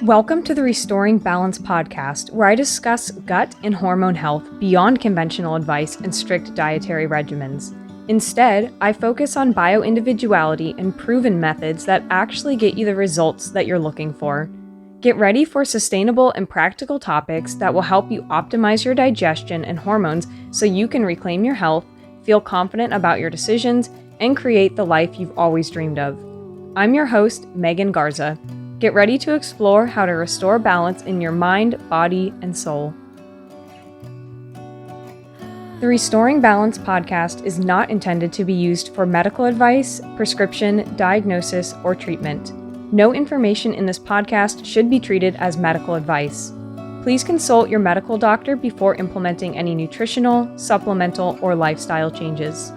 Welcome to the Restoring Balance podcast, where I discuss gut and hormone health beyond conventional advice and strict dietary regimens. Instead, I focus on bioindividuality and proven methods that actually get you the results that you're looking for. Get ready for sustainable and practical topics that will help you optimize your digestion and hormones so you can reclaim your health, feel confident about your decisions, and create the life you've always dreamed of. I'm your host, Megan Garza. Get ready to explore how to restore balance in your mind, body, and soul. The Restoring Balance podcast is not intended to be used for medical advice, prescription, diagnosis, or treatment. No information in this podcast should be treated as medical advice. Please consult your medical doctor before implementing any nutritional, supplemental, or lifestyle changes.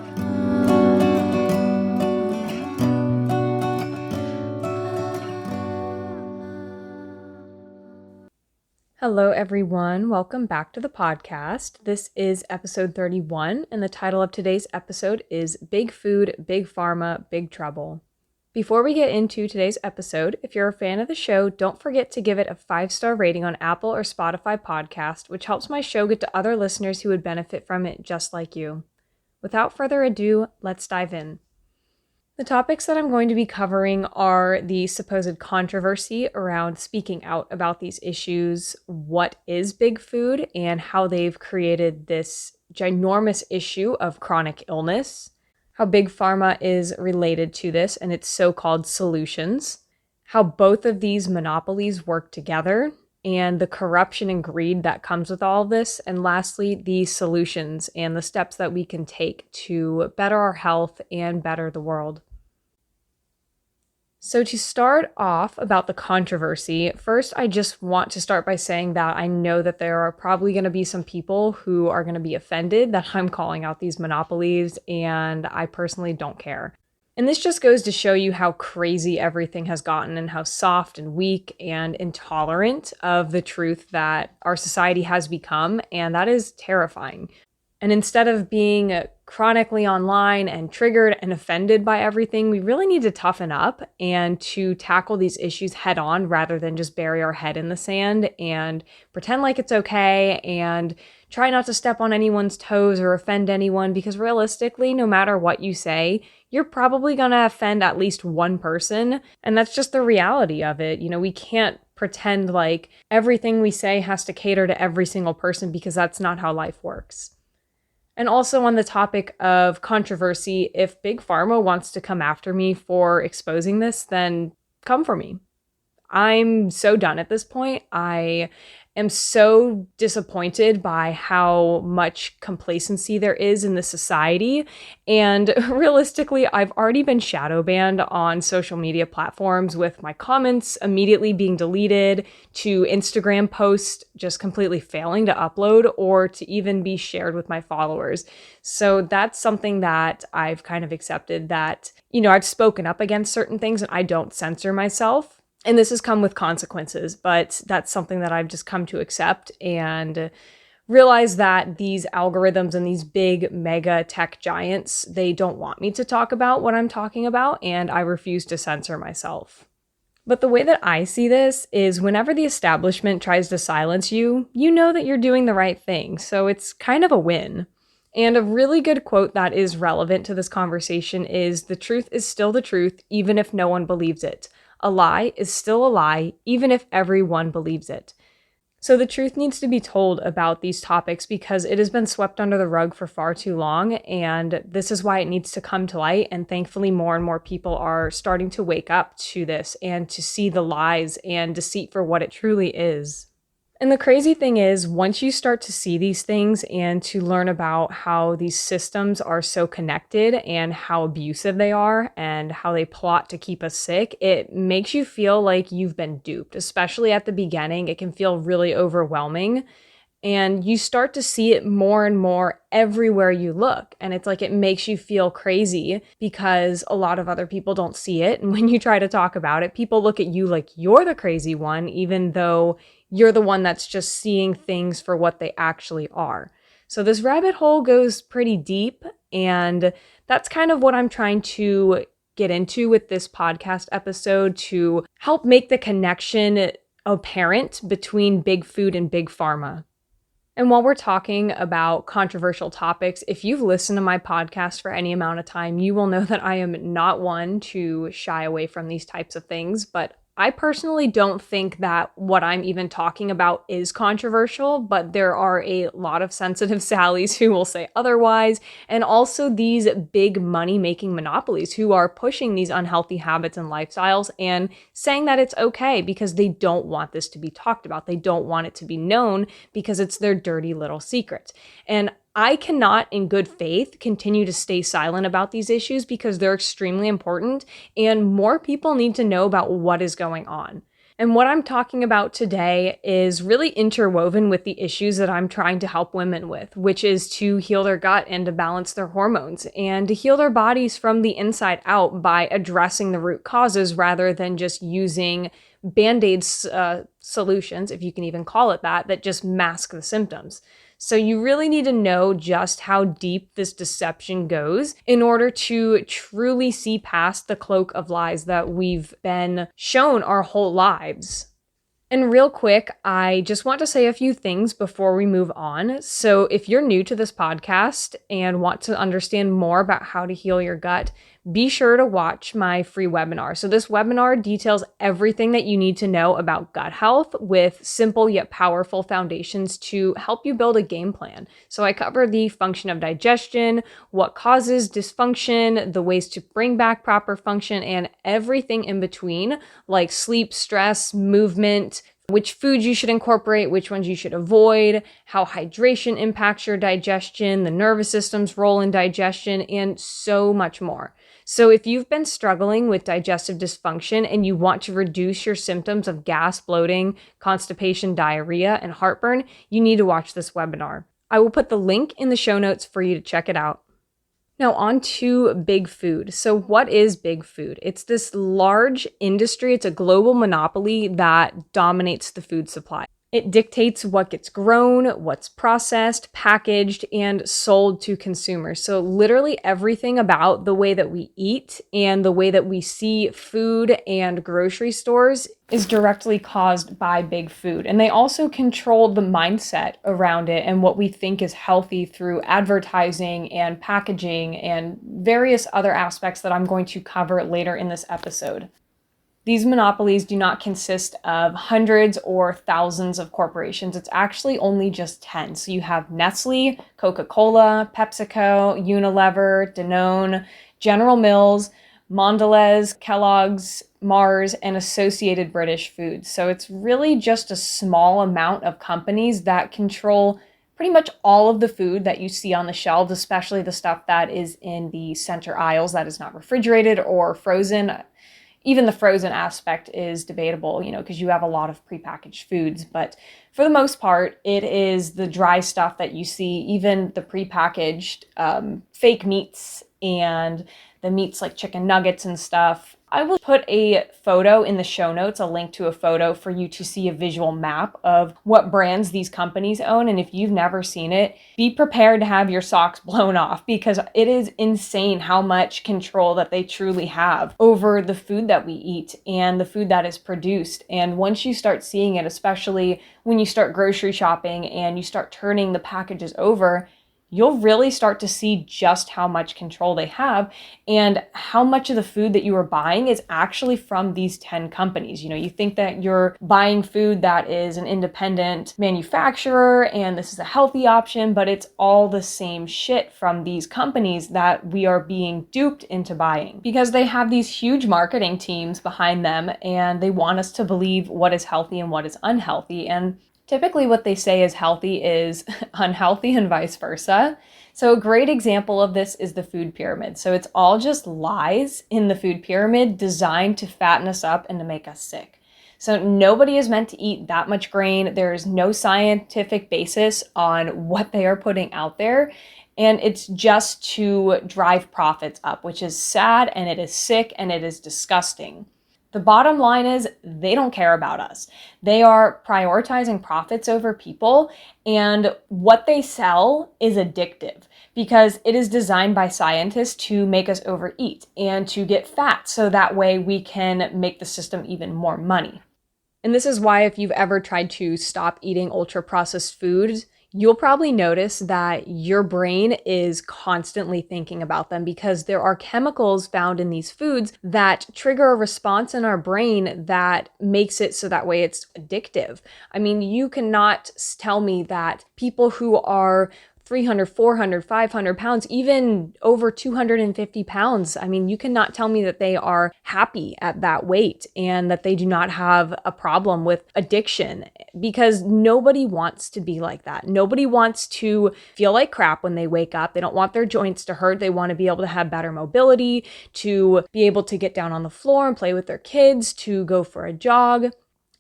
Hello, everyone. Welcome back to the podcast. This is episode 31, and the title of today's episode is Big Food, Big Pharma, Big Trouble. Before we get into today's episode, if you're a fan of the show, don't forget to give it a 5-star rating on Apple or Spotify podcast, which helps my show get to other listeners who would benefit from it just like you. Without further ado, let's dive in. The topics that I'm going to be covering are the supposed controversy around speaking out about these issues, what is big food, and how they've created this ginormous issue of chronic illness, how big pharma is related to this and its so-called solutions, how both of these monopolies work together, and the corruption and greed that comes with all of this, and lastly, the solutions and the steps that we can take to better our health and better the world. So to start off about the controversy, first I just want to start by saying that I know that there are probably going to be some people who are going to be offended that I'm calling out these monopolies, and I personally don't care. And this just goes to show you how crazy everything has gotten and how soft and weak and intolerant of the truth that our society has become, and that is terrifying. And instead of being chronically online and triggered and offended by everything, we really need to toughen up and to tackle these issues head on rather than just bury our head in the sand and pretend like it's okay and try not to step on anyone's toes or offend anyone, because realistically, no matter what you say, you're probably going to offend at least one person. And that's just the reality of it. You know, we can't pretend like everything we say has to cater to every single person, because that's not how life works. And also on the topic of controversy, if Big Pharma wants to come after me for exposing this, then come for me. I'm so done at this point. I am so disappointed by how much complacency there is in the society. And realistically, I've already been shadow banned on social media platforms, with my comments immediately being deleted, to Instagram posts just completely failing to upload or to even be shared with my followers. So that's something that I've kind of accepted, that, you know, I've spoken up against certain things and I don't censor myself. And this has come with consequences, but that's something that I've just come to accept and realize that these algorithms and these big mega tech giants, they don't want me to talk about what I'm talking about, and I refuse to censor myself. But the way that I see this is, whenever the establishment tries to silence you, you know that you're doing the right thing, so it's kind of a win. And a really good quote that is relevant to this conversation is, "The truth is still the truth, even if no one believes it. A lie is still a lie, even if everyone believes it." So the truth needs to be told about these topics, because it has been swept under the rug for far too long, and this is why it needs to come to light. And thankfully, more and more people are starting to wake up to this and to see the lies and deceit for what it truly is. And the crazy thing is, once you start to see these things and to learn about how these systems are so connected and how abusive they are and how they plot to keep us sick, it makes you feel like you've been duped. Especially at the beginning, it can feel really overwhelming. And you start to see it more and more everywhere you look. And it's like, it makes you feel crazy because a lot of other people don't see it. And when you try to talk about it, people look at you like you're the crazy one, even though you're the one that's just seeing things for what they actually are. So this rabbit hole goes pretty deep, and that's kind of what I'm trying to get into with this podcast episode, to help make the connection apparent between big food and big pharma. And while we're talking about controversial topics, if you've listened to my podcast for any amount of time, you will know that I am not one to shy away from these types of things, but I personally don't think that what I'm even talking about is controversial, but there are a lot of sensitive Sallys who will say otherwise, and also these big money-making monopolies who are pushing these unhealthy habits and lifestyles and saying that it's okay because they don't want this to be talked about. They don't want it to be known because it's their dirty little secret. And I cannot, in good faith, continue to stay silent about these issues because they're extremely important and more people need to know about what is going on. And what I'm talking about today is really interwoven with the issues that I'm trying to help women with, which is to heal their gut and to balance their hormones and to heal their bodies from the inside out by addressing the root causes rather than just using Band-Aid solutions, if you can even call it that just mask the symptoms. So you really need to know just how deep this deception goes in order to truly see past the cloak of lies that we've been shown our whole lives. And real quick, I just want to say a few things before we move on. So if you're new to this podcast and want to understand more about how to heal your gut, be sure to watch my free webinar. So this webinar details everything that you need to know about gut health with simple yet powerful foundations to help you build a game plan. So I cover the function of digestion, what causes dysfunction, the ways to bring back proper function, and everything in between, like sleep, stress, movement, which foods you should incorporate, which ones you should avoid, how hydration impacts your digestion, the nervous system's role in digestion, and so much more. So if you've been struggling with digestive dysfunction and you want to reduce your symptoms of gas, bloating, constipation, diarrhea, and heartburn, you need to watch this webinar. I will put the link in the show notes for you to check it out. Now on to big food. So what is big food? It's this large industry. It's a global monopoly that dominates the food supply. It dictates what gets grown, what's processed, packaged, and sold to consumers. So literally everything about the way that we eat and the way that we see food and grocery stores is directly caused by big food. And they also control the mindset around it and what we think is healthy through advertising and packaging and various other aspects that I'm going to cover later in this episode. These monopolies do not consist of hundreds or thousands of corporations. It's actually only just 10. So you have Nestle, Coca-Cola, PepsiCo, Unilever, Danone, General Mills, Mondelez, Kellogg's, Mars, and Associated British Foods. So it's really just a small amount of companies that control pretty much all of the food that you see on the shelves, especially the stuff that is in the center aisles that is not refrigerated or frozen. Even the frozen aspect is debatable, because you have a lot of prepackaged foods. But for the most part, it is the dry stuff that you see, even the prepackaged fake meats and the meats like chicken nuggets and stuff. I will put a photo in the show notes, a link to a photo for you to see a visual map of what brands these companies own. And if you've never seen it, be prepared to have your socks blown off because it is insane how much control that they truly have over the food that we eat and the food that is produced. And once you start seeing it, especially when you start grocery shopping and you start turning the packages over, you'll really start to see just how much control they have and how much of the food that you are buying is actually from these 10 companies. You think that you're buying food that is an independent manufacturer and this is a healthy option, but it's all the same shit from these companies that we are being duped into buying because they have these huge marketing teams behind them and they want us to believe what is healthy and what is unhealthy. And typically what they say is healthy is unhealthy and vice versa. So a great example of this is the food pyramid. So it's all just lies in the food pyramid designed to fatten us up and to make us sick. So nobody is meant to eat that much grain. There's no scientific basis on what they are putting out there. And it's just to drive profits up, which is sad and it is sick and it is disgusting. The bottom line is they don't care about us. They are prioritizing profits over people, and what they sell is addictive because it is designed by scientists to make us overeat and to get fat so that way we can make the system even more money. And this is why if you've ever tried to stop eating ultra processed foods, you'll probably notice that your brain is constantly thinking about them because there are chemicals found in these foods that trigger a response in our brain that makes it so that way it's addictive. I mean, you cannot tell me that people who are 300, 400, 500 pounds, even over 250 pounds. I mean, you cannot tell me that they are happy at that weight and that they do not have a problem with addiction, because nobody wants to be like that. Nobody wants to feel like crap when they wake up. They don't want their joints to hurt. They want to be able to have better mobility, to be able to get down on the floor and play with their kids, to go for a jog.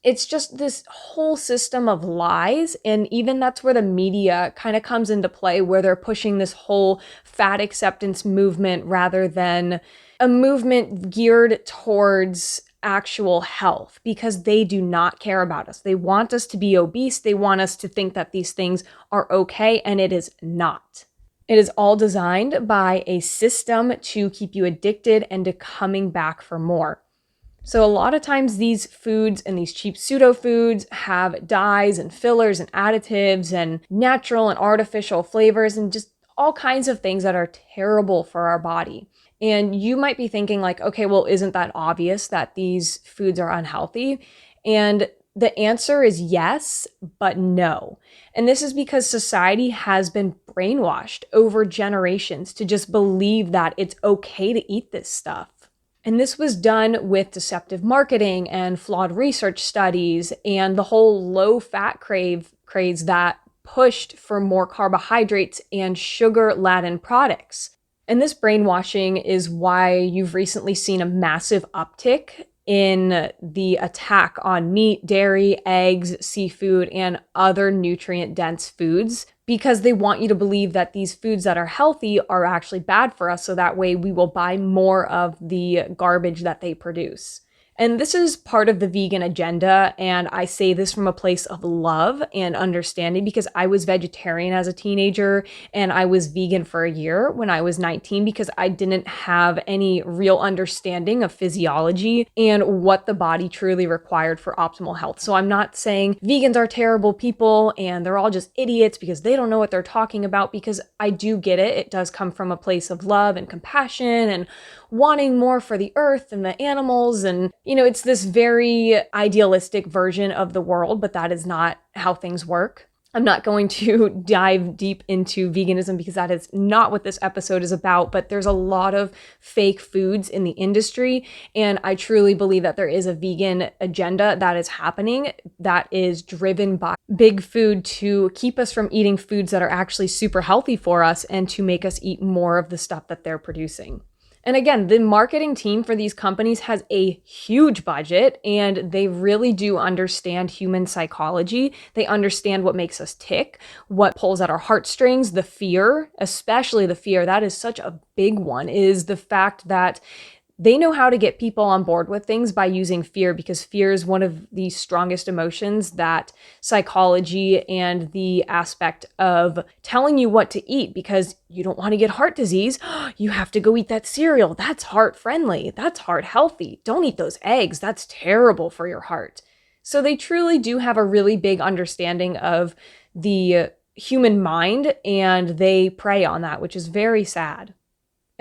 It's just this whole system of lies. And even that's where the media kind of comes into play, where they're pushing this whole fat acceptance movement rather than a movement geared towards actual health, because they do not care about us. They want us to be obese. They want us to think that these things are okay, and it is not. It is all designed by a system to keep you addicted and to coming back for more. So a lot of times these foods and these cheap pseudo foods have dyes and fillers and additives and natural and artificial flavors and just all kinds of things that are terrible for our body. And you might be thinking like, okay, well, isn't that obvious that these foods are unhealthy? And the answer is yes, but no. And this is because society has been brainwashed over generations to just believe that it's okay to eat this stuff. And this was done with deceptive marketing and flawed research studies and the whole low-fat craze that pushed for more carbohydrates and sugar-laden products. And this brainwashing is why you've recently seen a massive uptick in the attack on meat, dairy, eggs, seafood, and other nutrient-dense foods, because they want you to believe that these foods that are healthy are actually bad for us, so that way we will buy more of the garbage that they produce. And this is part of the vegan agenda, and I say this from a place of love and understanding, because I was vegetarian as a teenager and I was vegan for a year when I was 19 because I didn't have any real understanding of physiology and what the body truly required for optimal health. So I'm not saying vegans are terrible people and they're all just idiots because they don't know what they're talking about, because I do get it. It does come from a place of love and compassion and wanting more for the earth and the animals. And, it's this very idealistic version of the world, but that is not how things work. I'm not going to dive deep into veganism because that is not what this episode is about, but there's a lot of fake foods in the industry. And I truly believe that there is a vegan agenda that is happening that is driven by big food to keep us from eating foods that are actually super healthy for us and to make us eat more of the stuff that they're producing. And again, the marketing team for these companies has a huge budget, and they really do understand human psychology. They understand what makes us tick, what pulls at our heartstrings, the fear, especially the fear. That is such a big one, is the fact that they know how to get people on board with things by using fear, because fear is one of the strongest emotions that psychology and the aspect of telling you what to eat, because you don't want to get heart disease. You have to go eat that cereal. That's heart friendly. That's heart healthy. Don't eat those eggs. That's terrible for your heart. So they truly do have a really big understanding of the human mind, and they prey on that, which is very sad.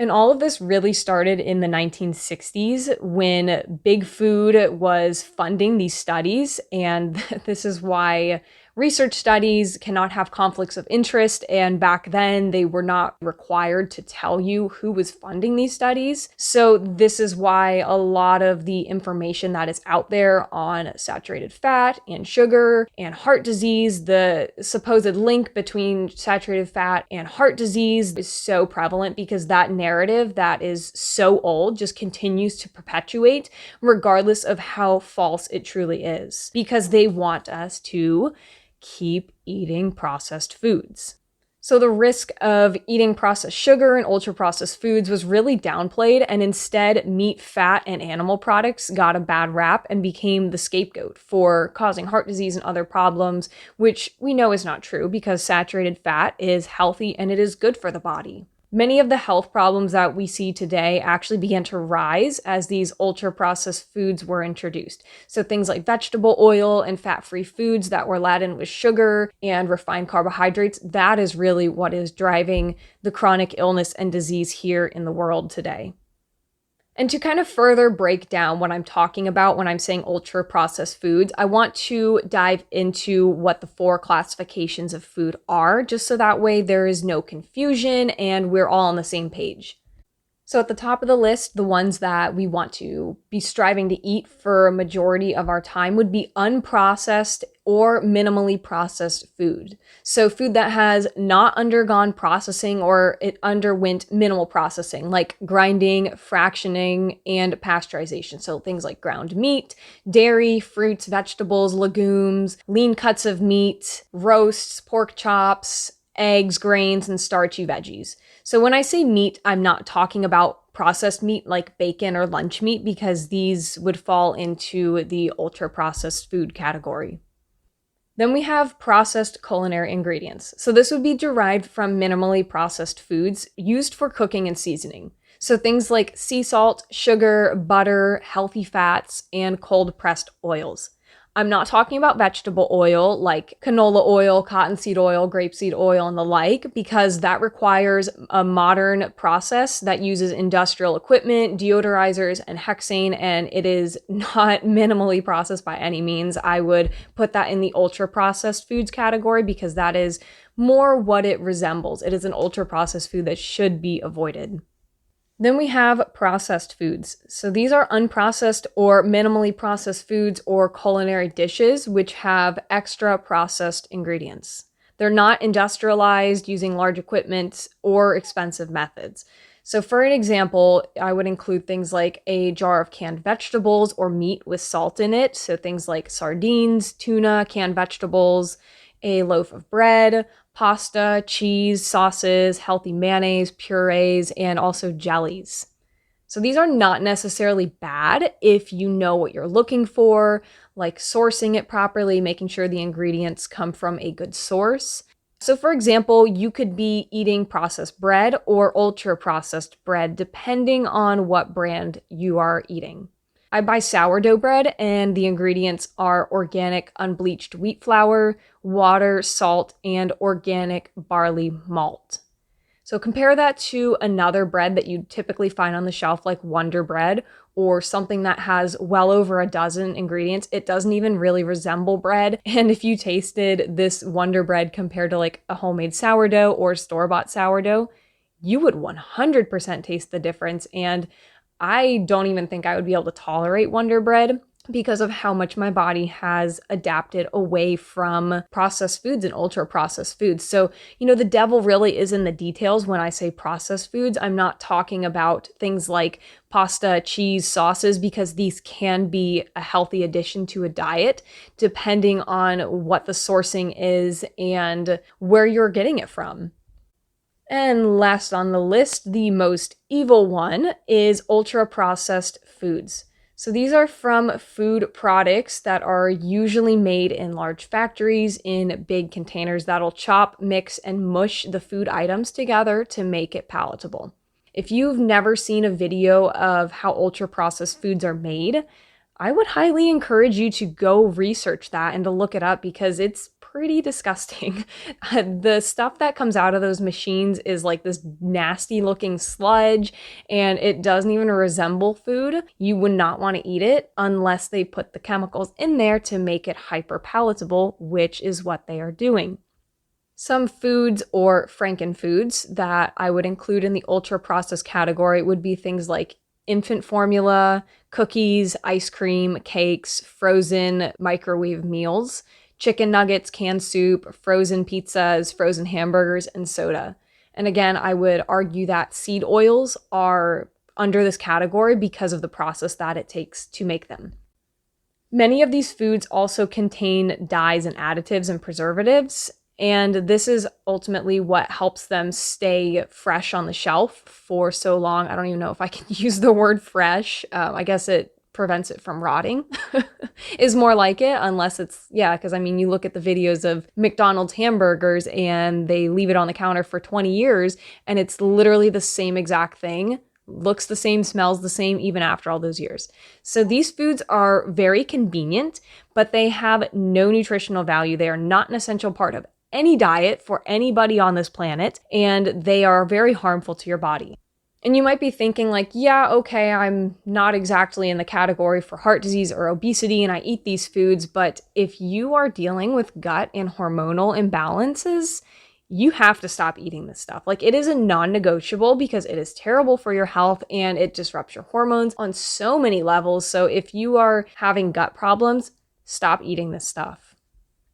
And all of this really started in the 1960s when Big Food was funding these studies. And this is why research studies cannot have conflicts of interest. And back then, they were not required to tell you who was funding these studies. So this is why a lot of the information that is out there on saturated fat and sugar and heart disease, the supposed link between saturated fat and heart disease, is so prevalent, because that narrative that is so old just continues to perpetuate regardless of how false it truly is, because they want us to keep eating processed foods. So the risk of eating processed sugar and ultra-processed foods was really downplayed, and instead meat, fat, and animal products got a bad rap and became the scapegoat for causing heart disease and other problems, which we know is not true, because saturated fat is healthy and it is good for the body. Many of the health problems that we see today actually began to rise as these ultra-processed foods were introduced. So things like vegetable oil and fat-free foods that were laden with sugar and refined carbohydrates, that is really what is driving the chronic illness and disease here in the world today. And to kind of further break down what I'm talking about when I'm saying ultra processed foods, I want to dive into what the 4 classifications of food are, just so that way there is no confusion and we're all on the same page. So at the top of the list, the ones that we want to be striving to eat for a majority of our time would be unprocessed or minimally processed food. So food that has not undergone processing or it underwent minimal processing, like grinding, fractioning, and pasteurization. So things like ground meat, dairy, fruits, vegetables, legumes, lean cuts of meat, roasts, pork chops, eggs, grains, and starchy veggies. So when I say meat, I'm not talking about processed meat like bacon or lunch meat because these would fall into the ultra-processed food category. Then we have processed culinary ingredients. So this would be derived from minimally processed foods used for cooking and seasoning. So things like sea salt, sugar, butter, healthy fats, and cold-pressed oils. I'm not talking about vegetable oil like canola oil, cottonseed oil, grapeseed oil, and the like, because that requires a modern process that uses industrial equipment, deodorizers, and hexane, and it is not minimally processed by any means. I would put that in the ultra-processed foods category because that is more what it resembles. It is an ultra-processed food that should be avoided. Then we have processed foods. So these are unprocessed or minimally processed foods or culinary dishes which have extra processed ingredients. They're not industrialized using large equipment or expensive methods. So for an example, I would include things like a jar of canned vegetables or meat with salt in it. So things like sardines, tuna, canned vegetables, a loaf of bread, pasta, cheese, sauces, healthy mayonnaise, purees, and also jellies. So these are not necessarily bad if you know what you're looking for, like sourcing it properly, making sure the ingredients come from a good source. So for example, you could be eating processed bread or ultra-processed bread depending on what brand you are eating. I buy sourdough bread and the ingredients are organic unbleached wheat flour, water, salt, and organic barley malt. So compare that to another bread that you typically find on the shelf like Wonder Bread or something that has well over a dozen ingredients. It doesn't even really resemble bread. And if you tasted this Wonder Bread compared to like a homemade sourdough or store-bought sourdough, you would 100% taste the difference. And I don't even think I would be able to tolerate Wonder Bread because of how much my body has adapted away from processed foods and ultra processed foods. So, the devil really is in the details when I say processed foods. I'm not talking about things like pasta, cheese, sauces, because these can be a healthy addition to a diet, depending on what the sourcing is and where you're getting it from. And last on the list, the most evil one is ultra-processed foods. So these are from food products that are usually made in large factories in big containers that'll chop, mix, and mush the food items together to make it palatable. If you've never seen a video of how ultra-processed foods are made, I would highly encourage you to go research that and to look it up because it's pretty disgusting. The stuff that comes out of those machines is like this nasty looking sludge and it doesn't even resemble food. You would not want to eat it unless they put the chemicals in there to make it hyper palatable, which is what they are doing. Some foods or frankenfoods that I would include in the ultra processed category would be things like infant formula, cookies, ice cream, cakes, frozen microwave meals, chicken nuggets, canned soup, frozen pizzas, frozen hamburgers, and soda. And again, I would argue that seed oils are under this category because of the process that it takes to make them. Many of these foods also contain dyes and additives and preservatives, and this is ultimately what helps them stay fresh on the shelf for so long. I don't even know if I can use the word fresh. I guess it prevents it from rotting is more like it, unless it's, yeah, because I mean, you look at the videos of McDonald's hamburgers and they leave it on the counter for 20 years and it's literally the same exact thing, looks the same, smells the same, even after all those years. So these foods are very convenient, but they have no nutritional value. They are not an essential part of any diet for anybody on this planet, and they are very harmful to your body. And you might be thinking like, yeah, okay, I'm not exactly in the category for heart disease or obesity and I eat these foods, but if you are dealing with gut and hormonal imbalances, you have to stop eating this stuff. Like, it is a non-negotiable because it is terrible for your health and it disrupts your hormones on so many levels. So if you are having gut problems, stop eating this stuff.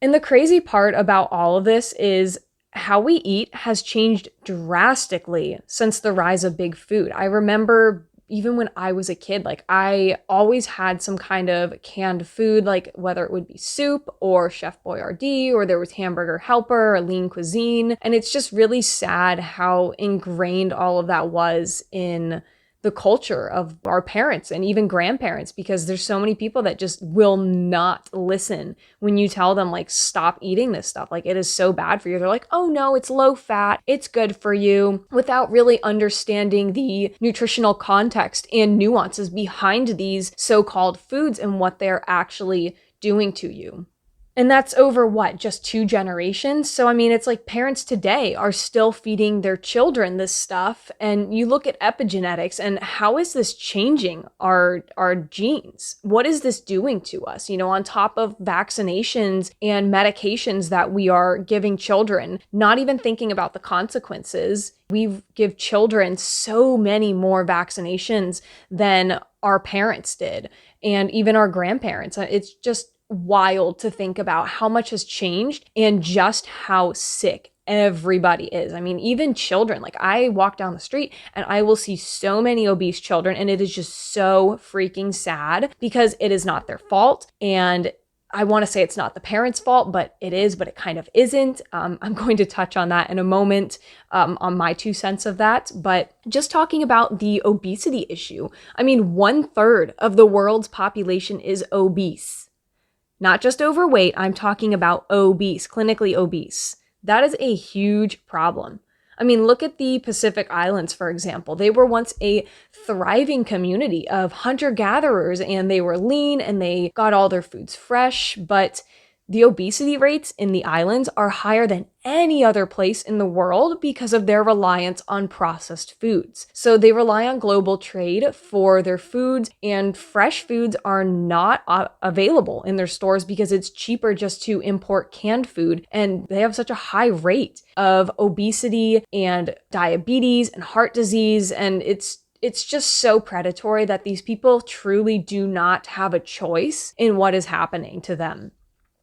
And the crazy part about all of this is how we eat has changed drastically since the rise of big food. I remember even when I was a kid, like I always had some kind of canned food, like whether it would be soup or Chef Boyardee, or there was Hamburger Helper or Lean Cuisine. And it's just really sad how ingrained all of that was in the culture of our parents and even grandparents, because there's so many people that just will not listen when you tell them like, stop eating this stuff. Like, it is so bad for you. They're like, oh no, it's low fat, it's good for you, without really understanding the nutritional context and nuances behind these so-called foods and what they're actually doing to you. And that's over what, just 2 generations? So, I mean, it's like parents today are still feeding their children this stuff. And you look at epigenetics and how is this changing our genes? What is this doing to us? You know, on top of vaccinations and medications that we are giving children, not even thinking about the consequences. We give children so many more vaccinations than our parents did, and even our grandparents. It's just wild to think about how much has changed and just how sick everybody is. I mean, even children, like I walk down the street and I will see so many obese children, and it is just so freaking sad because it is not their fault. And I want to say it's not the parents' fault, but it is, but it kind of isn't. I'm going to touch on that in a moment, on my 2 cents of that. But just talking about the obesity issue, I mean, 1/3 of the world's population is obese. Not just overweight, I'm talking about obese, clinically obese. That is a huge problem. I mean, look at the Pacific Islands, for example. They were once a thriving community of hunter-gatherers, and they were lean and they got all their foods fresh, but the obesity rates in the islands are higher than any other place in the world because of their reliance on processed foods. So they rely on global trade for their foods, and fresh foods are not available in their stores because it's cheaper just to import canned food. And they have such a high rate of obesity and diabetes and heart disease. And it's just so predatory that these people truly do not have a choice in what is happening to them.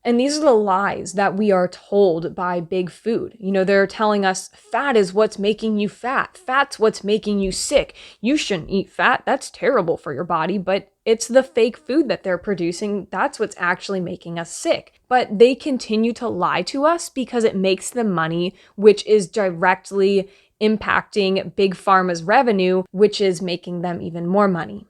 And these are the lies that we are told by big food. You know, they're telling us fat is what's making you fat. Fat's what's making you sick. You shouldn't eat fat. That's terrible for your body. But it's the fake food that they're producing. That's what's actually making us sick. But they continue to lie to us because it makes them money, which is directly impacting Big Pharma's revenue, which is making them even more money.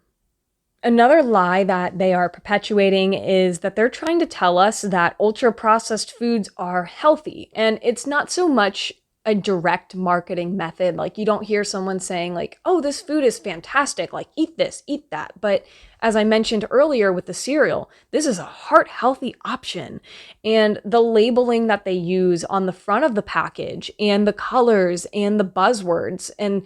Another lie that they are perpetuating is that they're trying to tell us that ultra-processed foods are healthy. And it's not so much a direct marketing method. Like, you don't hear someone saying like, oh, this food is fantastic, like eat this, eat that. But as I mentioned earlier with the cereal, this is a heart-healthy option. And the labeling that they use on the front of the package and the colors and the buzzwords, and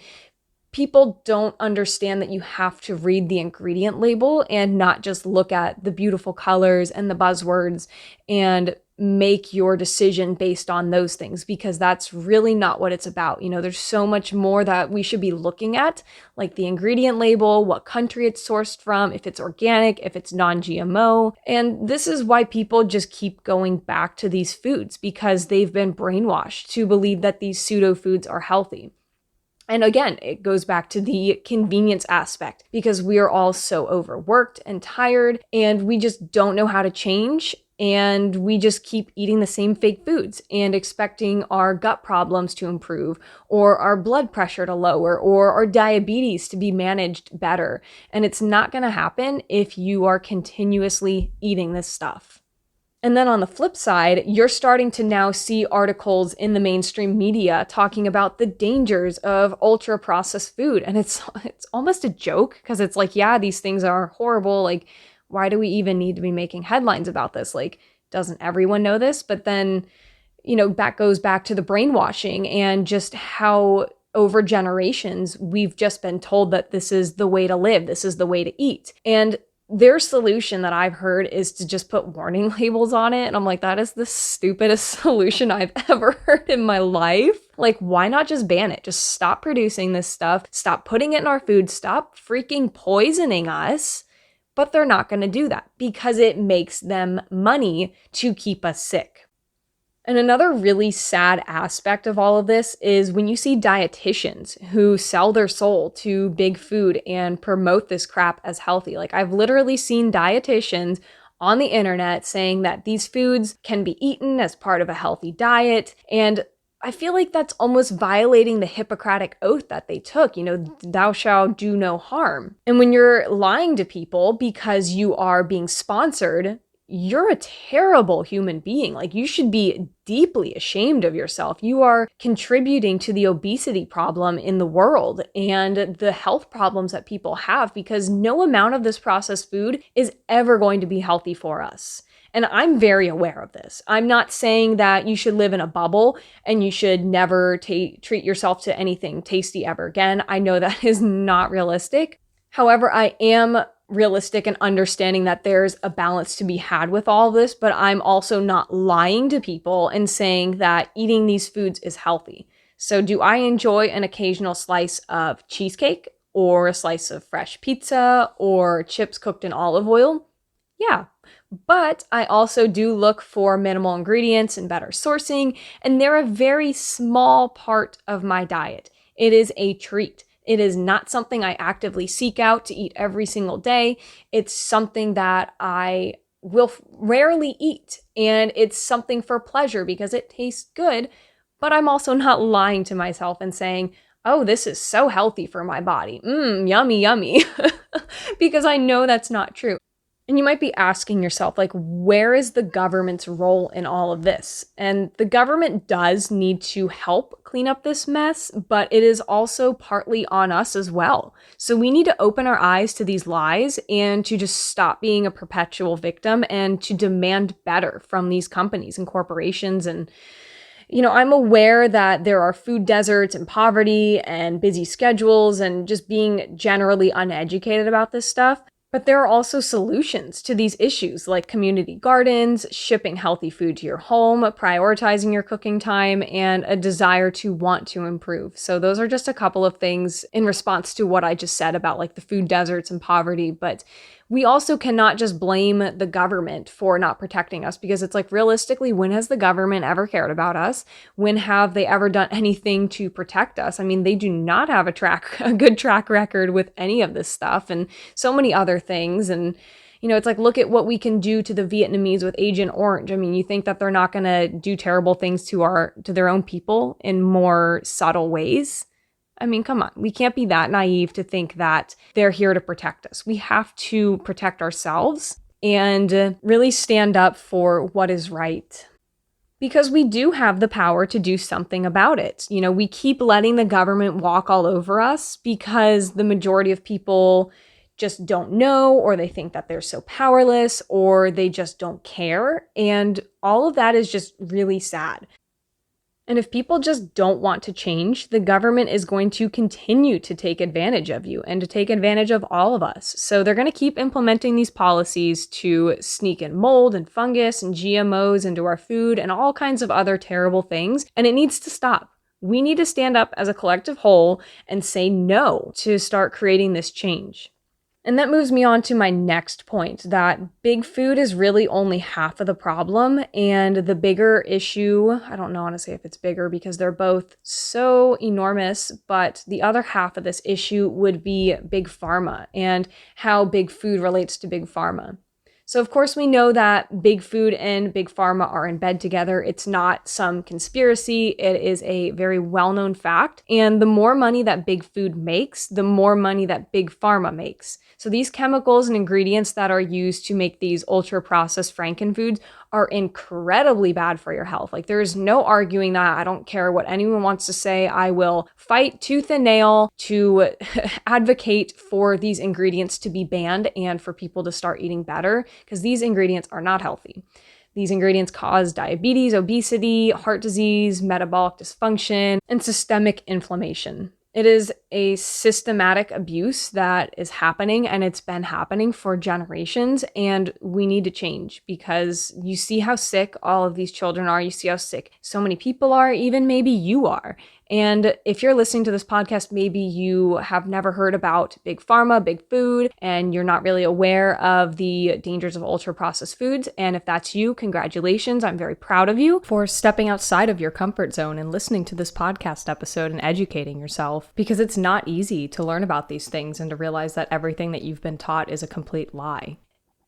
people don't understand that you have to read the ingredient label and not just look at the beautiful colors and the buzzwords and make your decision based on those things, because that's really not what it's about. You know, there's so much more that we should be looking at, like the ingredient label, what country it's sourced from, if it's organic, if it's non-GMO. And this is why people just keep going back to these foods, because they've been brainwashed to believe that these pseudo foods are healthy. And again, it goes back to the convenience aspect, because we are all so overworked and tired, and we just don't know how to change And we just keep eating the same fake foods and expecting our gut problems to improve, or our blood pressure to lower, or our diabetes to be managed better. And it's not going to happen if you are continuously eating this stuff. And then on the flip side, you're starting to now see articles in the mainstream media talking about the dangers of ultra processed food. And it's almost a joke, because it's like, yeah, these things are horrible. Like, why do we even need to be making headlines about this? Like, doesn't everyone know this? But then, that goes back to the brainwashing and just how over generations we've just been told that this is the way to live, this is the way to eat. And their solution that I've heard is to just put warning labels on it. And I'm like, that is the stupidest solution I've ever heard in my life. Like, why not just ban it? Just stop producing this stuff. Stop putting it in our food. Stop freaking poisoning us. But they're not going to do that because it makes them money to keep us sick. And another really sad aspect of all of this is when you see dietitians who sell their soul to big food and promote this crap as healthy. Like, I've literally seen dietitians on the internet saying that these foods can be eaten as part of a healthy diet. And I feel like that's almost violating the Hippocratic oath that they took, thou shalt do no harm. And when you're lying to people because you are being sponsored, you're a terrible human being. Like, you should be deeply ashamed of yourself. You are contributing to the obesity problem in the world and the health problems that people have, because no amount of this processed food is ever going to be healthy for us. And I'm very aware of this. I'm not saying that you should live in a bubble and you should never treat yourself to anything tasty ever again. I know that is not realistic. However, I am realistic and understanding that there's a balance to be had with all of this, but I'm also not lying to people and saying that eating these foods is healthy. So do I enjoy an occasional slice of cheesecake or a slice of fresh pizza or chips cooked in olive oil? Yeah. But I also do look for minimal ingredients and better sourcing, and they're a very small part of my diet. It is a treat. It is not something I actively seek out to eat every single day. It's something that I will rarely eat, and it's something for pleasure because it tastes good, but I'm also not lying to myself and saying, oh, this is so healthy for my body. Yummy, yummy, because I know that's not true. And you might be asking yourself, like, where is the government's role in all of this? And the government does need to help clean up this mess, but it is also partly on us as well. So we need to open our eyes to these lies and to just stop being a perpetual victim and to demand better from these companies and corporations. And I'm aware that there are food deserts and poverty and busy schedules and just being generally uneducated about this stuff. But there are also solutions to these issues, like community gardens, shipping healthy food to your home, prioritizing your cooking time, and a desire to want to improve. So those are just a couple of things in response to what I just said about like the food deserts and poverty. But we also cannot just blame the government for not protecting us, because it's like, realistically, when has the government ever cared about us? When have they ever done anything to protect us? I mean, they do not have a good track record with any of this stuff and so many other things. And it's like, look at what we can do to the Vietnamese with Agent Orange. I mean, you think that they're not going to do terrible things to their own people in more subtle ways? I mean, come on. We can't be that naive to think that they're here to protect us. We have to protect ourselves and really stand up for what is right, because we do have the power to do something about it. We keep letting the government walk all over us because the majority of people just don't know, or they think that they're so powerless, or they just don't care. And all of that is just really sad. And if people just don't want to change, the government is going to continue to take advantage of you and to take advantage of all of us. So they're going to keep implementing these policies to sneak in mold and fungus and GMOs into our food and all kinds of other terrible things. And it needs to stop. We need to stand up as a collective whole and say no to start creating this change. And that moves me on to my next point, that big food is really only half of the problem. And the bigger issue, I don't know how to say if it's bigger because they're both so enormous, but the other half of this issue would be big pharma and how big food relates to big pharma. So of course we know that big food and big pharma are in bed together. It's not some conspiracy. It is a very well-known fact. And the more money that big food makes, the more money that big pharma makes. So these chemicals and ingredients that are used to make these ultra-processed frankenfoods are incredibly bad for your health. Like, there is no arguing that. I don't care what anyone wants to say. I will fight tooth and nail to advocate for these ingredients to be banned and for people to start eating better, because these ingredients are not healthy. These ingredients cause diabetes, obesity, heart disease, metabolic dysfunction, and systemic inflammation. It is a systematic abuse that is happening, and it's been happening for generations, and we need to change, because you see how sick all of these children are. You see how sick so many people are, even maybe you are. And if you're listening to this podcast, maybe you have never heard about big pharma, big food, and you're not really aware of the dangers of ultra-processed foods. And if that's you, congratulations. I'm very proud of you for stepping outside of your comfort zone and listening to this podcast episode and educating yourself, because it's not easy to learn about these things and to realize that everything that you've been taught is a complete lie.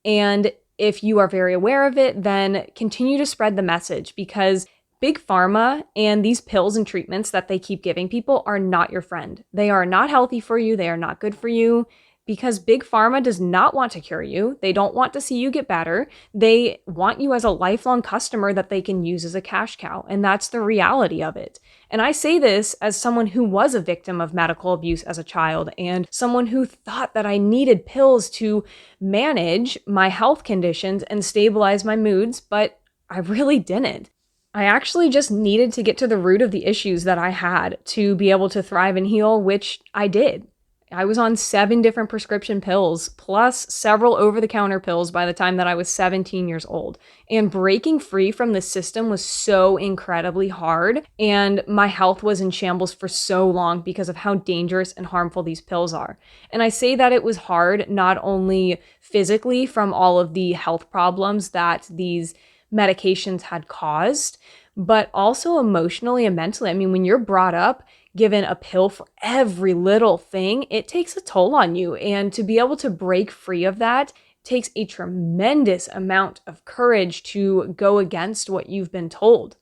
And if you are very aware of it, then continue to spread the message, because big pharma and these pills and treatments that they keep giving people are not your friend. They are not healthy for you. They are not good for you, because big pharma does not want to cure you. They don't want to see you get better. They want you as a lifelong customer that they can use as a cash cow. And that's the reality of it. And I say this as someone who was a victim of medical abuse as a child, and someone who thought that I needed pills to manage my health conditions and stabilize my moods, but I really didn't. I actually just needed to get to the root of the issues that I had to be able to thrive and heal, which I did. I was on 7 different prescription pills, plus several over-the-counter pills by the time that I was 17 years old. And breaking free from the system was so incredibly hard, and my health was in shambles for so long because of how dangerous and harmful these pills are. And I say that it was hard not only physically from all of the health problems that these medications had caused, but also emotionally and mentally. I mean, when you're brought up given a pill for every little thing, it takes a toll on you. And to be able to break free of that takes a tremendous amount of courage to go against what you've been told.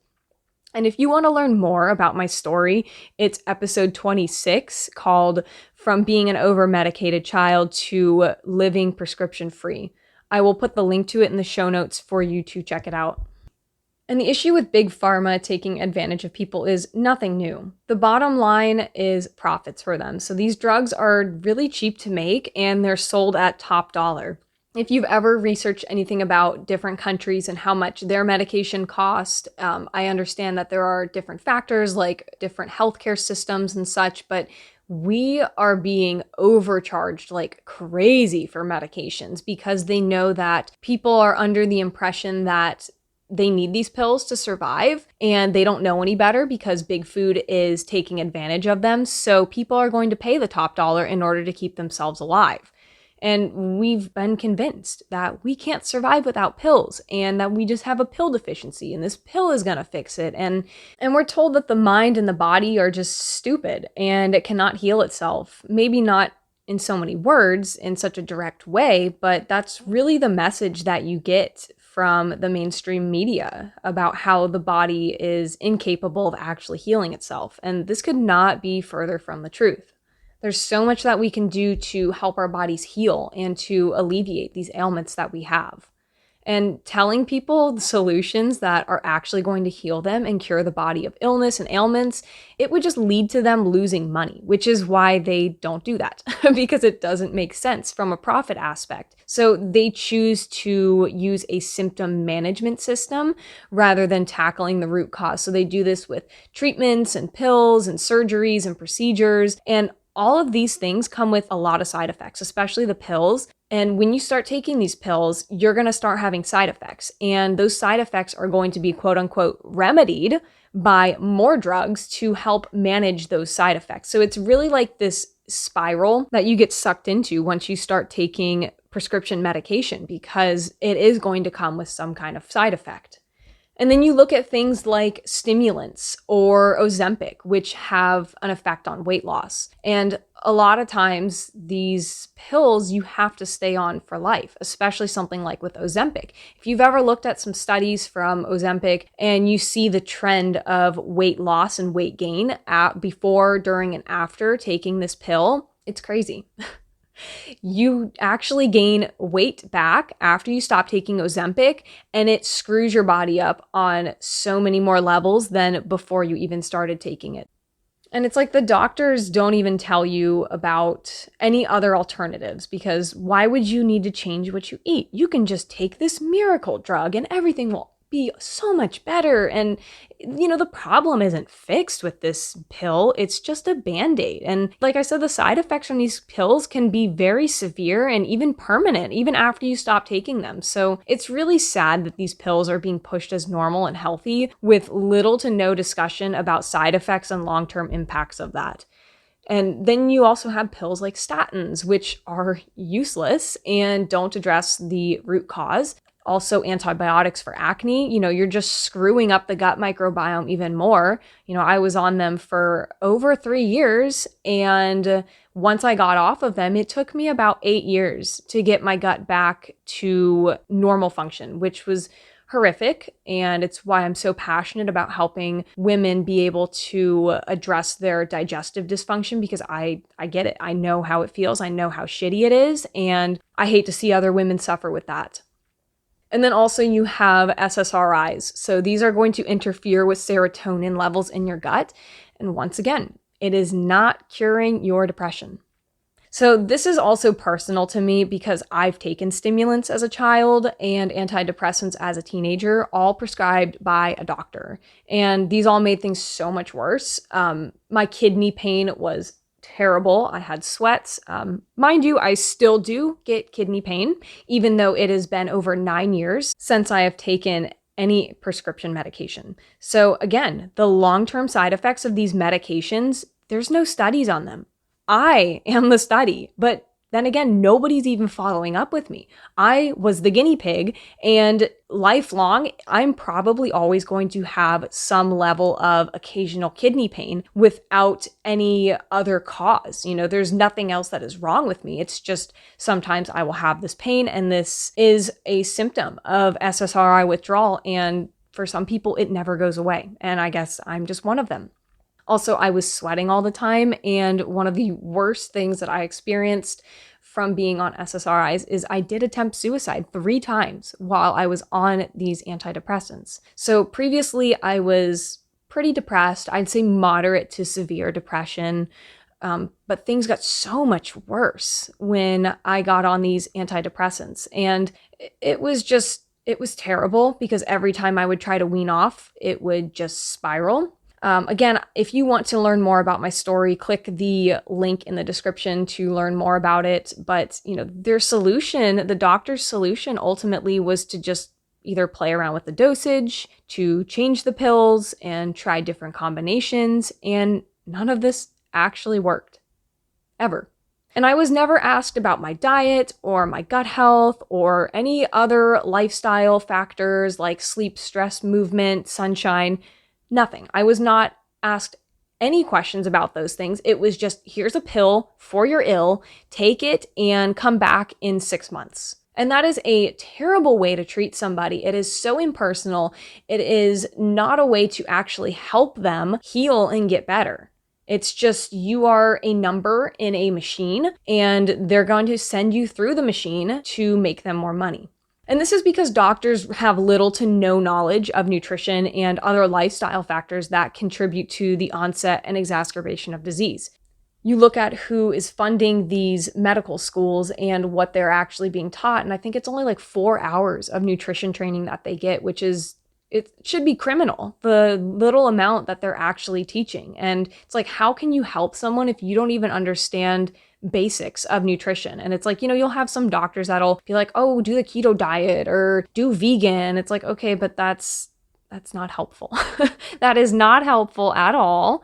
And if you want to learn more about my story, it's episode 26, called From Being an Over-Medicated Child to Living Prescription Free. I will put the link to it in the show notes for you to check it out. And the issue with big pharma taking advantage of people is nothing new. The bottom line is profits for them. So these drugs are really cheap to make, and they're sold at top dollar. If you've ever researched anything about different countries and how much their medication cost, I understand that there are different factors like different healthcare systems and such, but we are being overcharged like crazy for medications because they know that people are under the impression that they need these pills to survive, and they don't know any better because big food is taking advantage of them. So people are going to pay the top dollar in order to keep themselves alive. And we've been convinced that we can't survive without pills, and that we just have a pill deficiency and this pill is going to fix it. And we're told that the mind and the body are just stupid and it cannot heal itself. Maybe not in so many words in such a direct way, but that's really the message that you get from the mainstream media about how the body is incapable of actually healing itself. And this could not be further from the truth. There's so much that we can do to help our bodies heal and to alleviate these ailments that we have. And telling people the solutions that are actually going to heal them and cure the body of illness and ailments, it would just lead to them losing money, which is why they don't do that, because it doesn't make sense from a profit aspect. So they choose to use a symptom management system rather than tackling the root cause. So they do this with treatments and pills and surgeries and procedures, and all of these things come with a lot of side effects, especially the pills. And when you start taking these pills, you're going to start having side effects. And those side effects are going to be quote unquote remedied by more drugs to help manage those side effects. So it's really like this spiral that you get sucked into once you start taking prescription medication, because it is going to come with some kind of side effect. And then you look at things like stimulants or Ozempic, which have an effect on weight loss. And a lot of times these pills you have to stay on for life, especially something like with Ozempic. If you've ever looked at some studies from Ozempic and you see the trend of weight loss and weight gain before, during, and after taking this pill, it's crazy. You actually gain weight back after you stop taking Ozempic, and it screws your body up on so many more levels than before you even started taking it. And it's like the doctors don't even tell you about any other alternatives, because why would you need to change what you eat? You can just take this miracle drug and everything will be so much better. And, the problem isn't fixed with this pill. It's just a Band-Aid. And like I said, the side effects from these pills can be very severe and even permanent, even after you stop taking them. So it's really sad that these pills are being pushed as normal and healthy with little to no discussion about side effects and long-term impacts of that. And then you also have pills like statins, which are useless and don't address the root cause. Also antibiotics for acne, you're just screwing up the gut microbiome even more. I was on them for over 3 years, and once I got off of them, it took me about 8 years to get my gut back to normal function, which was horrific. And it's why I'm so passionate about helping women be able to address their digestive dysfunction, because I get it. I know how it feels. I know how shitty it is. And I hate to see other women suffer with that. And then also you have SSRIs. So these are going to interfere with serotonin levels in your gut. And once again, it is not curing your depression. So this is also personal to me because I've taken stimulants as a child and antidepressants as a teenager, all prescribed by a doctor. And these all made things so much worse. My kidney pain was terrible. I had sweats. Mind you, I still do get kidney pain, even though it has been over 9 years since I have taken any prescription medication. So again, the long-term side effects of these medications, there's no studies on them. I am the study, but then again, nobody's even following up with me. I was the guinea pig, and lifelong, I'm probably always going to have some level of occasional kidney pain without any other cause. There's nothing else that is wrong with me. It's just sometimes I will have this pain, and this is a symptom of SSRI withdrawal. And for some people, it never goes away. And I guess I'm just one of them. Also, I was sweating all the time, and one of the worst things that I experienced from being on SSRIs is I did attempt suicide 3 times while I was on these antidepressants. So previously, I was pretty depressed. I'd say moderate to severe depression, but things got so much worse when I got on these antidepressants. And it was terrible because every time I would try to wean off, it would just spiral. Again, if you want to learn more about my story, click the link in the description to learn more about it. But, their solution, the doctor's solution ultimately was to just either play around with the dosage, to change the pills and try different combinations. And none of this actually worked. Ever. And I was never asked about my diet or my gut health or any other lifestyle factors like sleep, stress, movement, sunshine. Nothing. I was not asked any questions about those things. It was just, here's a pill for your ill, take it and come back in 6 months. And that is a terrible way to treat somebody. It is so impersonal. It is not a way to actually help them heal and get better. It's just, you are a number in a machine, and they're going to send you through the machine to make them more money. And this is because doctors have little to no knowledge of nutrition and other lifestyle factors that contribute to the onset and exacerbation of disease. You look at who is funding these medical schools and what they're actually being taught, and I think it's only like 4 hours of nutrition training that they get, which is, it should be criminal, the little amount that they're actually teaching. And it's like, how can you help someone if you don't even understand basics of nutrition? And it's like, you'll have some doctors that'll be like, oh, do the keto diet or do vegan. It's like, okay, but that's not helpful. That is not helpful at all.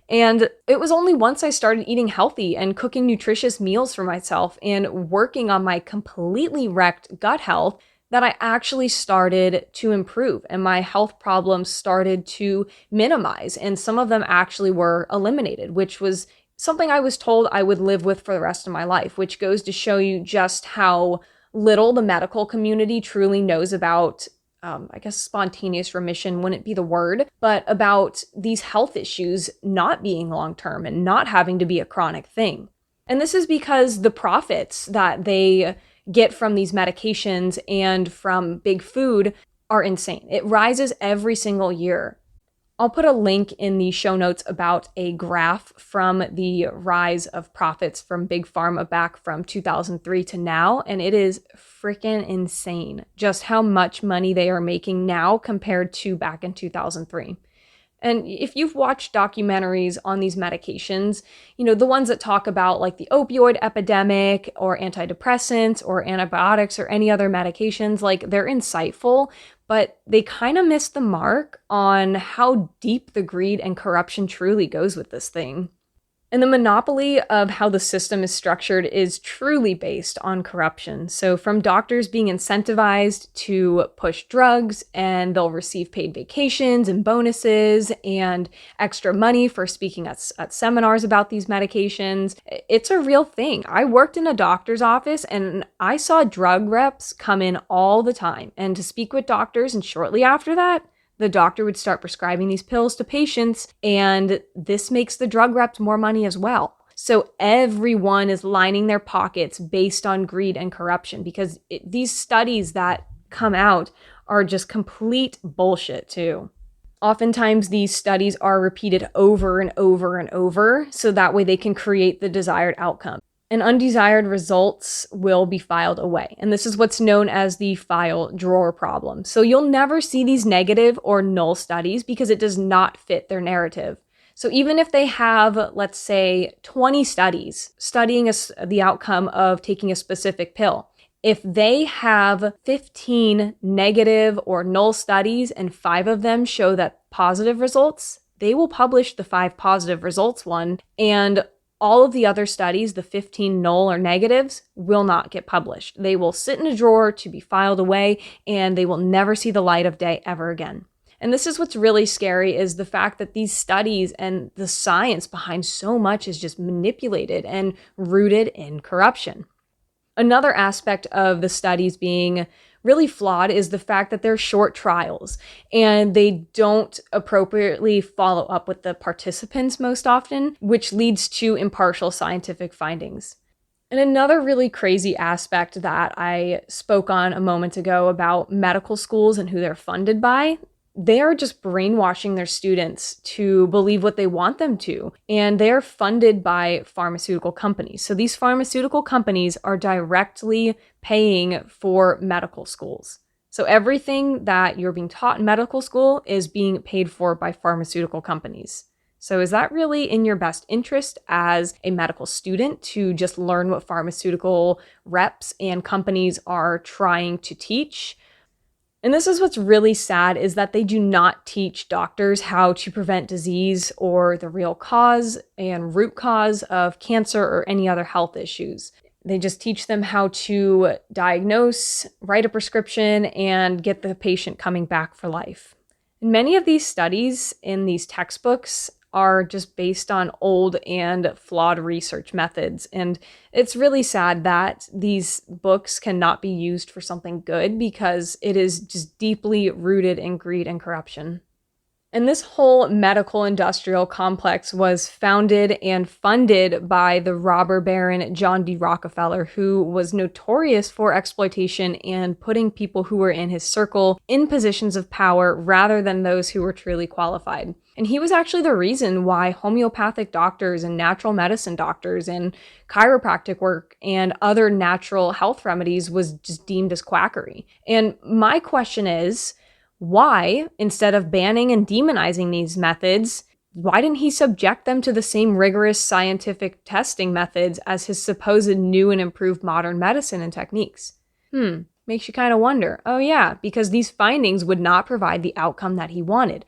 And it was only once I started eating healthy and cooking nutritious meals for myself and working on my completely wrecked gut health that I actually started to improve and my health problems started to minimize. And some of them actually were eliminated, which was something I was told I would live with for the rest of my life, which goes to show you just how little the medical community truly knows about, I guess spontaneous remission wouldn't be the word, but about these health issues not being long-term and not having to be a chronic thing. And this is because the profits that they get from these medications and from big food are insane. It rises every single year. I'll put a link in the show notes about a graph from the rise of profits from Big Pharma back from 2003 to now, and it is freaking insane just how much money they are making now compared to back in 2003. And if you've watched documentaries on these medications, the ones that talk about like the opioid epidemic or antidepressants or antibiotics or any other medications, like they're insightful, but they kind of miss the mark on how deep the greed and corruption truly goes with this thing. And the monopoly of how the system is structured is truly based on corruption. So from doctors being incentivized to push drugs, and they'll receive paid vacations and bonuses and extra money for speaking at seminars about these medications. It's a real thing. I worked in a doctor's office and I saw drug reps come in all the time and to speak with doctors, and shortly after that, the doctor would start prescribing these pills to patients, and this makes the drug reps more money as well. So everyone is lining their pockets based on greed and corruption, because these studies that come out are just complete bullshit too. Oftentimes these studies are repeated over and over and over, so that way they can create the desired outcome. And undesired results will be filed away. And this is what's known as the file drawer problem. So you'll never see these negative or null studies because it does not fit their narrative. So even if they have, let's say, 20 studies studying the outcome of taking a specific pill, if they have 15 negative or null studies and 5 of them show that positive results, they will publish the 5 positive results one, and all of the other studies, the 15 null or negatives, will not get published. They will sit in a drawer to be filed away, and they will never see the light of day ever again. And this is what's really scary, is the fact that these studies and the science behind so much is just manipulated and rooted in corruption. Another aspect of the studies being really flawed is the fact that they're short trials and they don't appropriately follow up with the participants most often, which leads to impartial scientific findings. And another really crazy aspect that I spoke on a moment ago about medical schools and who they're funded by, they are just brainwashing their students to believe what they want them to. And they're funded by pharmaceutical companies. So these pharmaceutical companies are directly paying for medical schools. So everything that you're being taught in medical school is being paid for by pharmaceutical companies. So is that really in your best interest as a medical student to just learn what pharmaceutical reps and companies are trying to teach? And this is what's really sad, is that they do not teach doctors how to prevent disease or the real cause and root cause of cancer or any other health issues. They just teach them how to diagnose, write a prescription, and get the patient coming back for life. And many of these studies in these textbooks are just based on old and flawed research methods. And it's really sad that these books cannot be used for something good because it is just deeply rooted in greed and corruption. And this whole medical industrial complex was founded and funded by the robber baron John D. Rockefeller, who was notorious for exploitation and putting people who were in his circle in positions of power rather than those who were truly qualified. And he was actually the reason why homeopathic doctors and natural medicine doctors and chiropractic work and other natural health remedies was just deemed as quackery. And my question is, why, instead of banning and demonizing these methods, why didn't he subject them to the same rigorous scientific testing methods as his supposed new and improved modern medicine and techniques? Makes you kind of wonder. Oh yeah, because these findings would not provide the outcome that he wanted.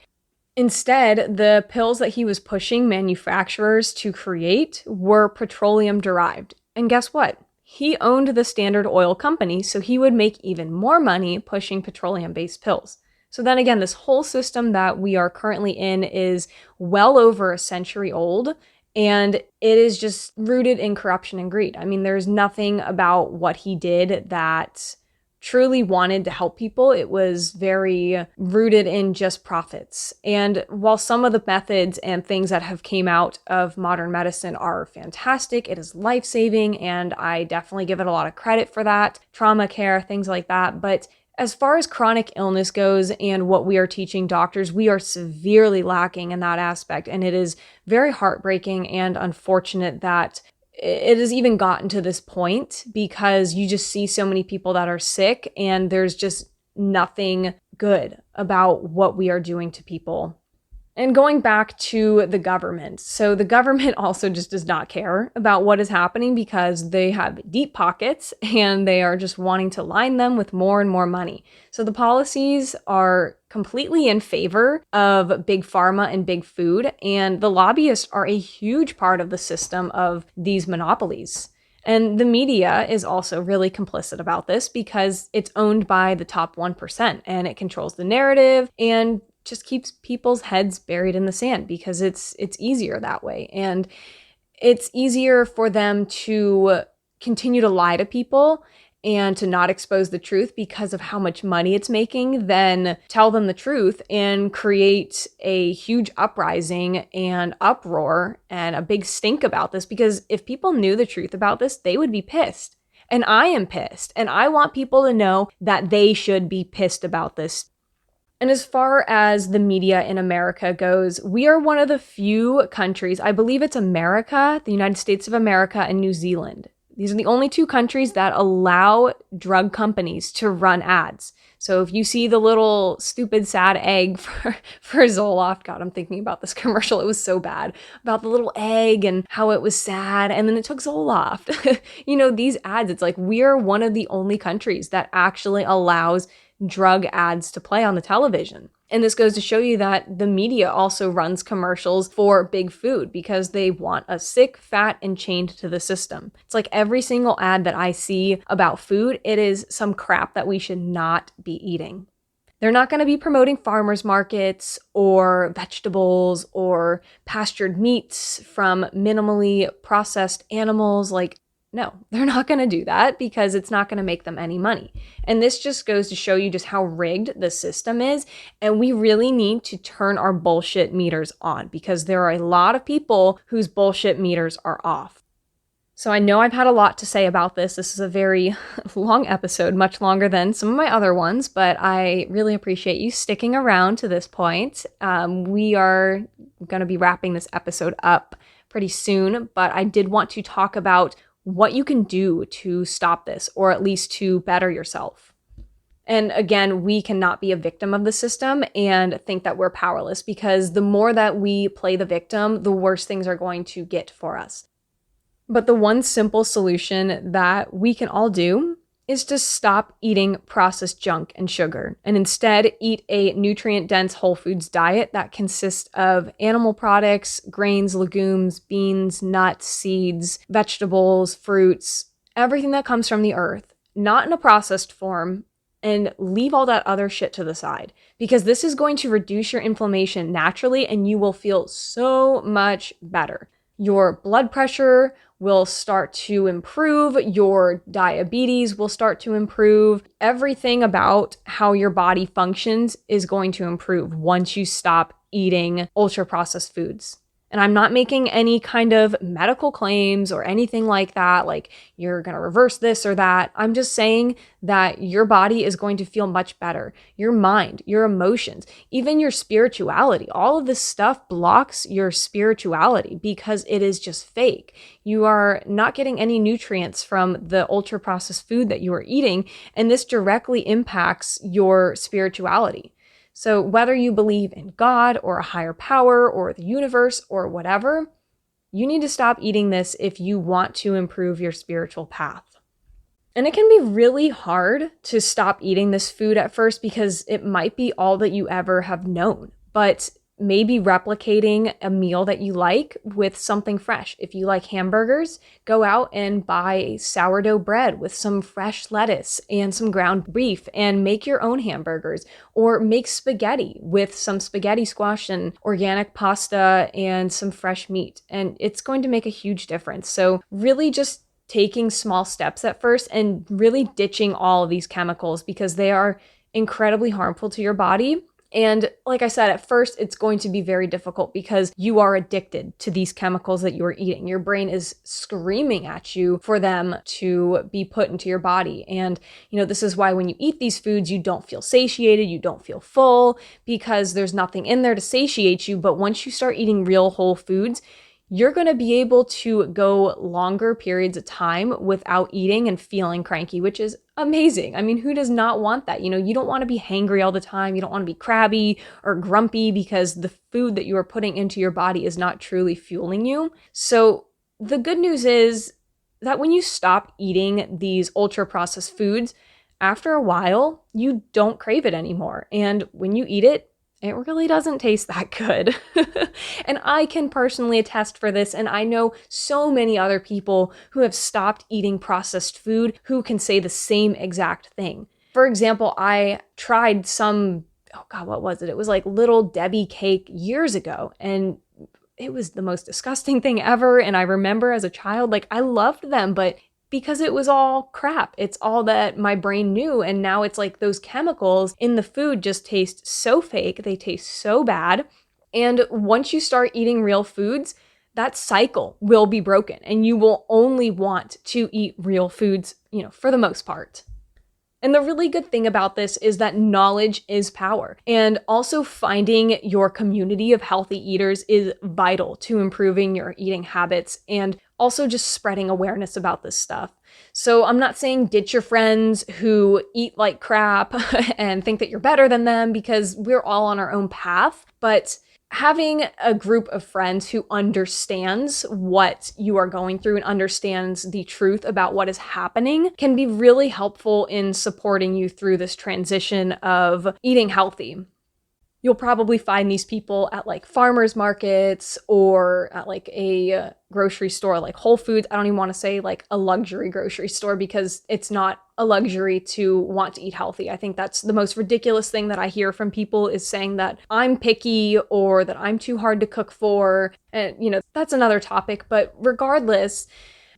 Instead, the pills that he was pushing manufacturers to create were petroleum derived. And guess what? he owned the Standard Oil Company, so he would make even more money pushing petroleum-based pills. So then again, this whole system that we are currently in is well over a century old, and it is just rooted in corruption and greed. I mean, there's nothing about what he did that truly wanted to help people. It was very rooted in just profits. And while some of the methods and things that have came out of modern medicine are fantastic, it is life-saving, and I definitely give it a lot of credit for that, trauma care, things like that. But as far as chronic illness goes and what we are teaching doctors, we are severely lacking in that aspect. And it is very heartbreaking and unfortunate that it has even gotten to this point, because you just see so many people that are sick and there's just nothing good about what we are doing to people. And going back to the government. So the government also just does not care about what is happening because they have deep pockets and they are just wanting to line them with more and more money. So the policies are completely in favor of big pharma and big food, and the lobbyists are a huge part of the system of these monopolies. And the media is also really complicit about this because it's owned by the top 1% and it controls the narrative and just keeps people's heads buried in the sand because it's easier that way. And it's easier for them to continue to lie to people and to not expose the truth because of how much money it's making than tell them the truth and create a huge uprising and uproar and a big stink about this. Because if people knew the truth about this, they would be pissed. And I am pissed. And I want people to know that they should be pissed about this. And as far as the media in America goes, we are one of the few countries, I believe it's America, the United States of America, and New Zealand. These are the only two countries that allow drug companies to run ads. So if you see the little stupid sad egg for Zoloft, God, I'm thinking about this commercial. It was so bad about the little egg and how it was sad. And then it took Zoloft. These ads, it's like we're one of the only countries that actually allows drug ads to play on the television. And this goes to show you that the media also runs commercials for big food because they want us sick, fat, and chained to the system. It's like every single ad that I see about food, it is some crap that we should not be eating. They're not going to be promoting farmers markets or vegetables or pastured meats from minimally processed animals. No, they're not going to do that because it's not going to make them any money. And this just goes to show you just how rigged the system is. And we really need to turn our bullshit meters on because there are a lot of people whose bullshit meters are off. So I know I've had a lot to say about this. This is a very long episode, much longer than some of my other ones, but I really appreciate you sticking around to this point. We are going to be wrapping this episode up pretty soon, but I did want to talk about what you can do to stop this, or at least to better yourself. And again, we cannot be a victim of the system and think that we're powerless, because the more that we play the victim, the worse things are going to get for us. But the one simple solution that we can all do is to stop eating processed junk and sugar and instead eat a nutrient-dense whole foods diet that consists of animal products, grains, legumes, beans, nuts, seeds, vegetables, fruits, everything that comes from the earth, not in a processed form, and leave all that other shit to the side, because this is going to reduce your inflammation naturally and you will feel so much better. Your blood pressure will start to improve, your diabetes will start to improve. Everything about how your body functions is going to improve once you stop eating ultra-processed foods. And I'm not making any kind of medical claims or anything like that, like you're going to reverse this or that. I'm just saying that your body is going to feel much better. Your mind, your emotions, even your spirituality, all of this stuff blocks your spirituality because it is just fake. You are not getting any nutrients from the ultra-processed food that you are eating, and this directly impacts your spirituality. So whether you believe in God or a higher power or the universe or whatever, you need to stop eating this if you want to improve your spiritual path. And it can be really hard to stop eating this food at first because it might be all that you ever have known. But maybe replicating a meal that you like with something fresh. If you like hamburgers, go out and buy sourdough bread with some fresh lettuce and some ground beef and make your own hamburgers, or make spaghetti with some spaghetti squash and organic pasta and some fresh meat. And it's going to make a huge difference. So really just taking small steps at first and really ditching all of these chemicals because they are incredibly harmful to your body. And like I said, at first, it's going to be very difficult because you are addicted to these chemicals that you are eating. Your brain is screaming at you for them to be put into your body. And, this is why when you eat these foods, you don't feel satiated, you don't feel full because there's nothing in there to satiate you. But once you start eating real whole foods, you're going to be able to go longer periods of time without eating and feeling cranky, which is amazing. I mean, who does not want that? You don't want to be hangry all the time. You don't want to be crabby or grumpy because the food that you are putting into your body is not truly fueling you. So the good news is that when you stop eating these ultra processed foods, after a while, you don't crave it anymore. And when you eat it, it really doesn't taste that good. And I can personally attest for this, and I know so many other people who have stopped eating processed food who can say the same exact thing. For example, I tried what was it? It was like Little Debbie cake years ago, and it was the most disgusting thing ever. And I remember as a child, I loved them, but because it was all crap. It's all that my brain knew. And now it's like those chemicals in the food just taste so fake. They taste so bad. And once you start eating real foods, that cycle will be broken and you will only want to eat real foods, for the most part. And the really good thing about this is that knowledge is power. And also finding your community of healthy eaters is vital to improving your eating habits and also just spreading awareness about this stuff. So I'm not saying ditch your friends who eat like crap and think that you're better than them because we're all on our own path, but having a group of friends who understands what you are going through and understands the truth about what is happening can be really helpful in supporting you through this transition of eating healthy. You'll probably find these people at farmers markets or at a grocery store like Whole Foods. I don't even want to say a luxury grocery store because it's not a luxury to want to eat healthy. I think that's the most ridiculous thing that I hear from people is saying that I'm picky or that I'm too hard to cook for. And, that's another topic. But regardless,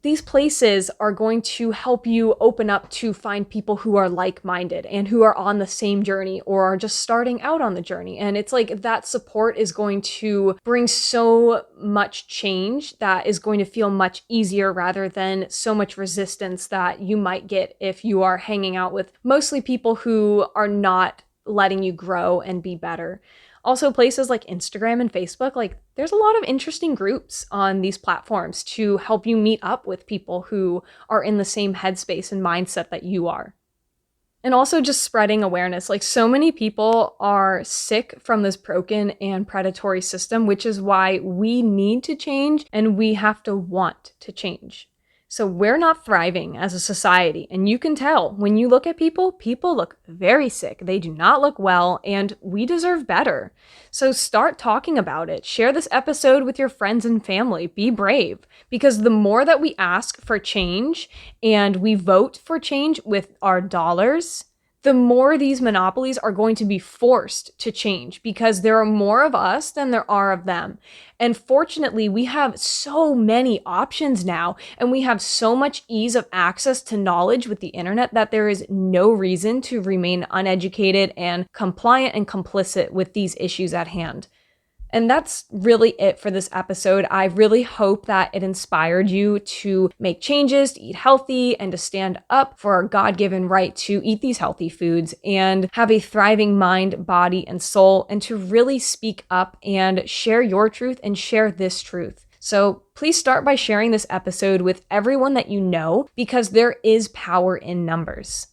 these places are going to help you open up to find people who are like-minded and who are on the same journey or are just starting out on the journey. And it's that support is going to bring so much change that is going to feel much easier rather than so much resistance that you might get if you are hanging out with mostly people who are not letting you grow and be better. Also, places like Instagram and Facebook, there's a lot of interesting groups on these platforms to help you meet up with people who are in the same headspace and mindset that you are. And also just spreading awareness. So many people are sick from this broken and predatory system, which is why we need to change and we have to want to change. So we're not thriving as a society, and you can tell when you look at people look very sick. They do not look well, and we deserve better. So start talking about it. Share this episode with your friends and family. Be brave, because the more that we ask for change and we vote for change with our dollars, the more these monopolies are going to be forced to change because there are more of us than there are of them. And fortunately, we have so many options now, and we have so much ease of access to knowledge with the internet that there is no reason to remain uneducated and compliant and complicit with these issues at hand. And that's really it for this episode. I really hope that it inspired you to make changes, to eat healthy, and to stand up for our God-given right to eat these healthy foods and have a thriving mind, body, and soul, and to really speak up and share your truth and share this truth. So please start by sharing this episode with everyone that you know, because there is power in numbers.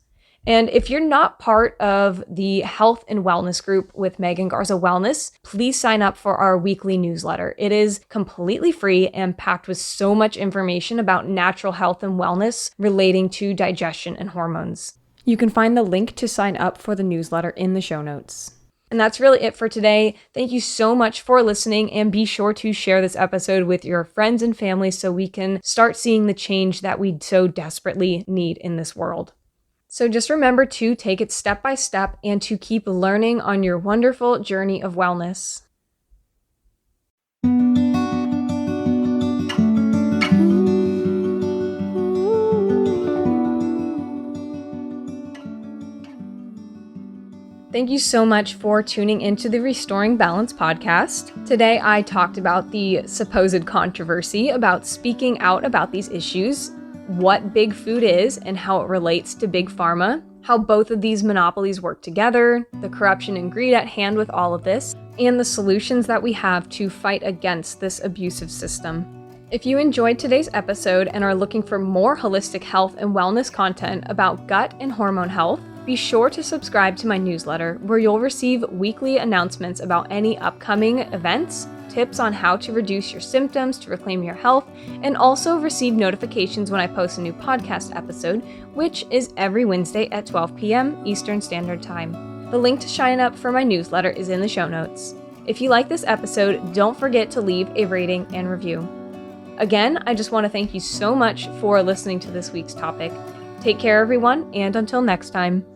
And if you're not part of the health and wellness group with Megan Garza Wellness, please sign up for our weekly newsletter. It is completely free and packed with so much information about natural health and wellness relating to digestion and hormones. You can find the link to sign up for the newsletter in the show notes. And that's really it for today. Thank you so much for listening, and be sure to share this episode with your friends and family so we can start seeing the change that we so desperately need in this world. So just remember to take it step by step and to keep learning on your wonderful journey of wellness. Thank you so much for tuning into the Restoring Balance podcast. Today, I talked about the supposed controversy about speaking out about these issues, what big food is and how it relates to big pharma, how both of these monopolies work together, the corruption and greed at hand with all of this, and the solutions that we have to fight against this abusive system. If you enjoyed today's episode and are looking for more holistic health and wellness content about gut and hormone health, be sure to subscribe to my newsletter, where you'll receive weekly announcements about any upcoming events, tips on how to reduce your symptoms to reclaim your health, and also receive notifications when I post a new podcast episode, which is every Wednesday at 12 p.m. Eastern Standard Time. The link to sign up for my newsletter is in the show notes. If you like this episode, don't forget to leave a rating and review. Again, I just want to thank you so much for listening to this week's topic. Take care, everyone, and until next time.